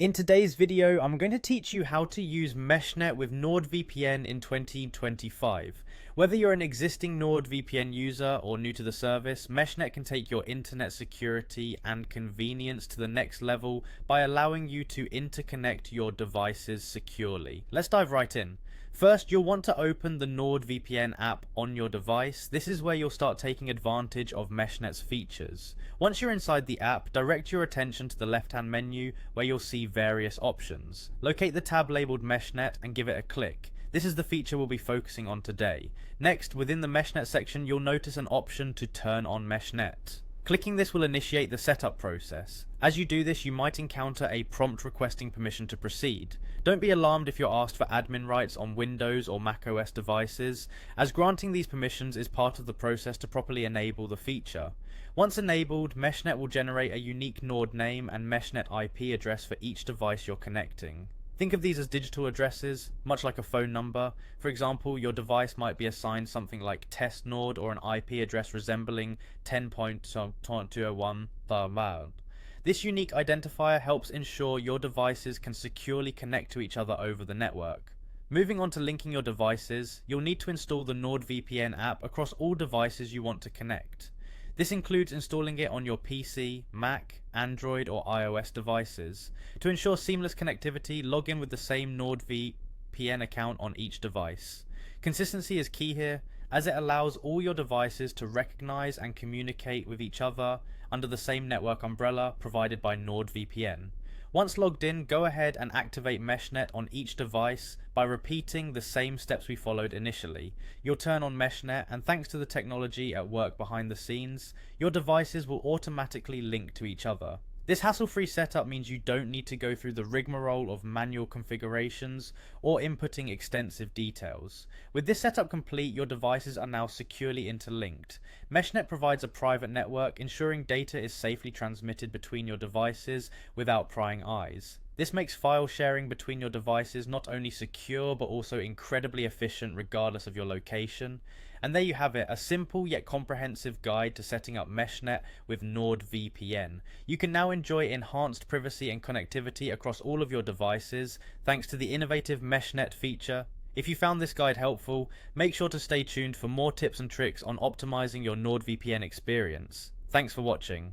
In today's video, I'm going to teach you how to use Meshnet with NordVPN in 2025. Whether you're an existing NordVPN user or new to the service, Meshnet can take your internet security and convenience to the next level by allowing you to interconnect your devices securely. Let's dive right in. First, you'll want to open the NordVPN app on your device. This is where you'll start taking advantage of Meshnet's features. Once you're inside the app, direct your attention to the left-hand menu where you'll see various options. Locate the tab labeled Meshnet and give it a click. This is the feature we'll be focusing on today. Next, within the Meshnet section, you'll notice an option to turn on Meshnet. Clicking this will initiate the setup process. As you do this, you might encounter a prompt requesting permission to proceed. Don't be alarmed if you're asked for admin rights on Windows or macOS devices, as granting these permissions is part of the process to properly enable the feature. Once enabled, Meshnet will generate a unique Nord name and Meshnet IP address for each device you're connecting. Think of these as digital addresses, much like a phone number. For example, your device might be assigned something like test nord or an IP address resembling 10.201. This unique identifier helps ensure your devices can securely connect to each other over the network. Moving on to linking your devices, you'll need to install the NordVPN app across all devices you want to connect. This includes installing it on your PC, Mac, Android or iOS devices. To ensure seamless connectivity, log in with the same NordVPN account on each device. Consistency is key here, as it allows all your devices to recognize and communicate with each other under the same network umbrella provided by NordVPN. Once logged in, go ahead and activate Meshnet on each device by repeating the same steps we followed initially. You'll turn on Meshnet, and thanks to the technology at work behind the scenes, your devices will automatically link to each other. This hassle-free setup means you don't need to go through the rigmarole of manual configurations or inputting extensive details. With this setup complete, your devices are now securely interlinked. Meshnet provides a private network, ensuring data is safely transmitted between your devices without prying eyes. This makes file sharing between your devices not only secure but also incredibly efficient regardless of your location. And there you have it, a simple yet comprehensive guide to setting up Meshnet with NordVPN. You can now enjoy enhanced privacy and connectivity across all of your devices thanks to the innovative Meshnet feature. If you found this guide helpful, make sure to stay tuned for more tips and tricks on optimizing your NordVPN experience. Thanks for watching.